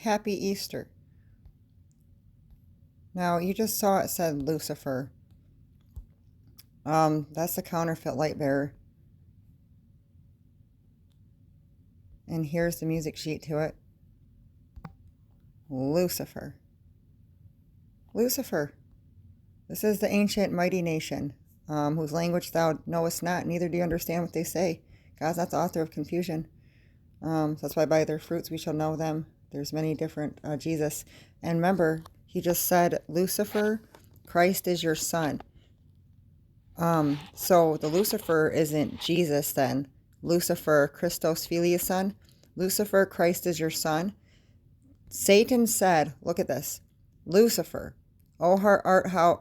Happy Easter. Now, you just saw it said Lucifer. That's the counterfeit light bearer. And here's the music sheet to it. Lucifer. Lucifer. This is the ancient mighty nation, whose language thou knowest not, neither do you understand what they say. God's not the author of confusion. So that's why by their fruits we shall know them. There's many different Jesus. And remember, he just said, Lucifer, Christ is your son. So the Lucifer isn't Jesus then. Lucifer, Christos Filius son. Lucifer, Christ is your son. Satan said, look at this, Lucifer, how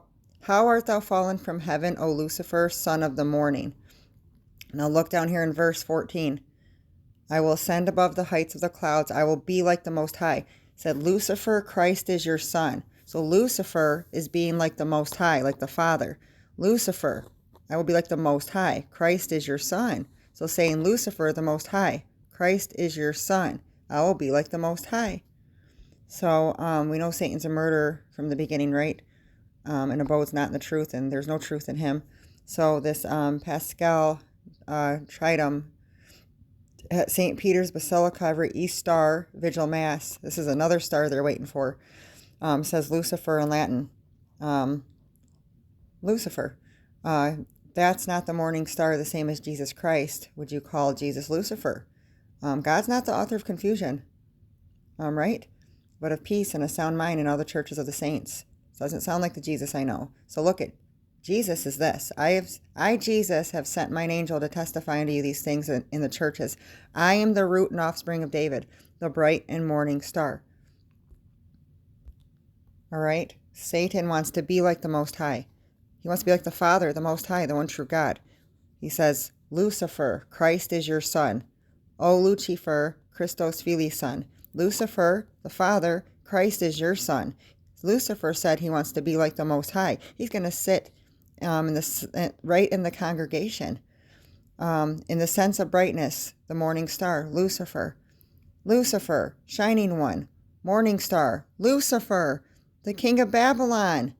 art thou fallen from heaven, O Lucifer, son of the morning? Now look down here in verse 14. I will ascend above the heights of the clouds. I will be like the Most High. It said, Lucifer, Christ is your son. So Lucifer is being like the Most High, like the Father. Lucifer, I will be like the Most High. Christ is your son. So saying Lucifer, the Most High, Christ is your son. I will be like the Most High. So we know Satan's a murderer from the beginning, right? And abodes not in the truth, and there's no truth in him. So this Paschal Triduum at St. Peter's Basilica every East Star Vigil Mass, this is another star they're waiting for, says Lucifer in Latin. Lucifer. That's not the morning star, the same as Jesus Christ. Would you call Jesus Lucifer? God's not the author of confusion, right? But of peace and a sound mind in all the churches of the saints. Doesn't sound like the Jesus I know. So look at Jesus is this. I, Jesus, have sent mine angel to testify unto you these things in the churches. I am the root and offspring of David, the bright and morning star. All right? Satan wants to be like the Most High. He wants to be like the Father, the Most High, the one true God. He says, Lucifer, Christ is your son. O Lucifer, Christos Filius son. Lucifer, the Father, Christ is your son. Lucifer said he wants to be like the Most High. He's going to sit right in the congregation, in the sense of brightness, the morning star, Lucifer. Lucifer, shining one, morning star, Lucifer, the king of Babylon.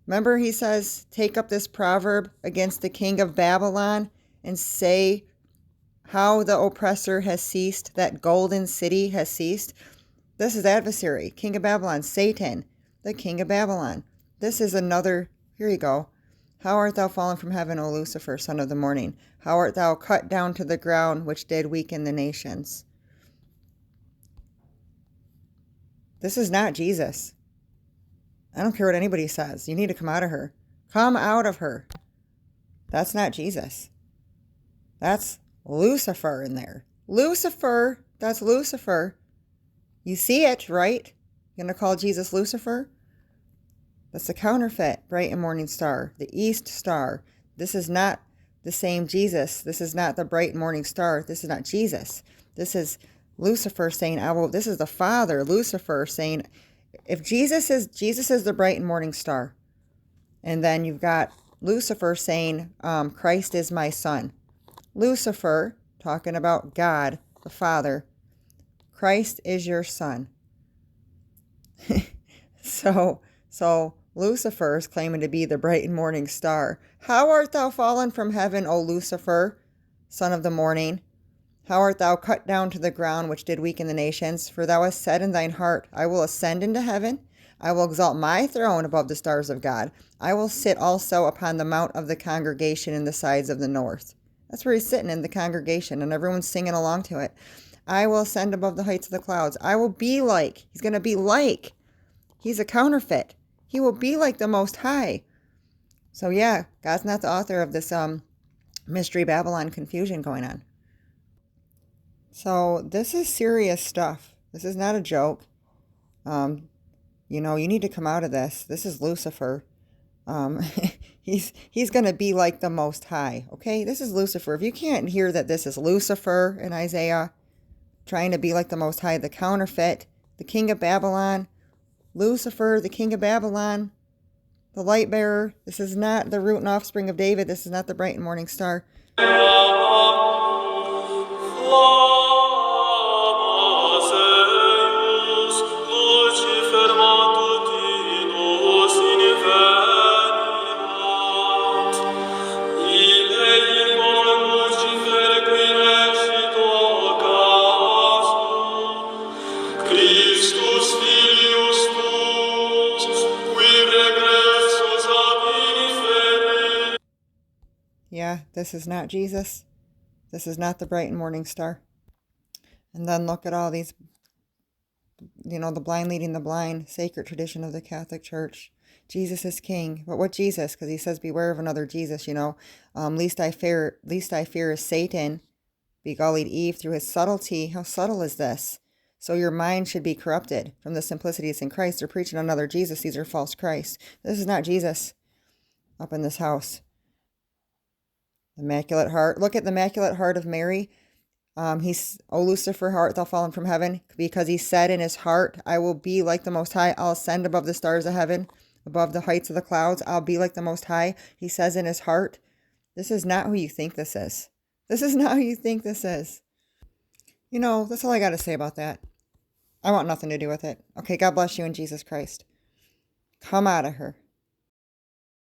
Remember he says, take up this proverb against the king of Babylon and say how the oppressor has ceased, that golden city has ceased. This is adversary, king of Babylon, Satan, the king of Babylon. This is another, here you go. How art thou fallen from heaven, O Lucifer, son of the morning? How art thou cut down to the ground, which did weaken the nations? This is not Jesus. I don't care what anybody says. You need to come out of her. Come out of her. That's not Jesus. That's Lucifer in there. Lucifer, that's Lucifer. You see it, right? You're going to call Jesus Lucifer? That's the counterfeit, bright and morning star, the east star. This is not the same Jesus. This is not the bright and morning star. This is not Jesus. This is Lucifer saying, this is the Father, Lucifer saying, if Jesus is the bright and morning star. And then you've got Lucifer saying, Christ is my son. Lucifer, talking about God, the Father, Christ is your son. So Lucifer is claiming to be the bright and morning star. How art thou fallen from heaven, O Lucifer, son of the morning? How art thou cut down to the ground, which did weaken the nations? For thou hast said in thine heart, I will ascend into heaven. I will exalt my throne above the stars of God. I will sit also upon the mount of the congregation in the sides of the north. That's where he's sitting in the congregation, and everyone's singing along to it. I will ascend above the heights of the clouds. I will be like. He's going to be like. He's a counterfeit. He will be like the Most High. So yeah, God's not the author of this mystery Babylon confusion going on. So this is serious stuff. This is not a joke. You need to come out of this. This is Lucifer. He's going to be like the Most High. Okay, this is Lucifer. If you can't hear that this is Lucifer in Isaiah, trying to be like the Most High, the counterfeit, the king of Babylon, Lucifer, the king of Babylon, the light bearer. This is not the root and offspring of David. This is not the bright and morning star. Yeah, this is not Jesus. This is not the bright and morning star. And then look at all these, the blind leading the blind, sacred tradition of the Catholic Church. Jesus is king. But what Jesus? Because he says, beware of another Jesus, least I fear is Satan, beguiled Eve through his subtlety. How subtle is this? So your mind should be corrupted from the simplicities in Christ. They're preaching another Jesus. These are false Christs. This is not Jesus up in this house. Immaculate Heart. Look at the Immaculate Heart of Mary. He's, O Lucifer, art thou fallen from heaven? Because he said in his heart, I will be like the Most High. I'll ascend above the stars of heaven, above the heights of the clouds. I'll be like the Most High. He says in his heart. This is not who you think this is. This is not who you think this is. That's all I got to say about that. I want nothing to do with it. Okay, God bless you in Jesus Christ. Come out of her.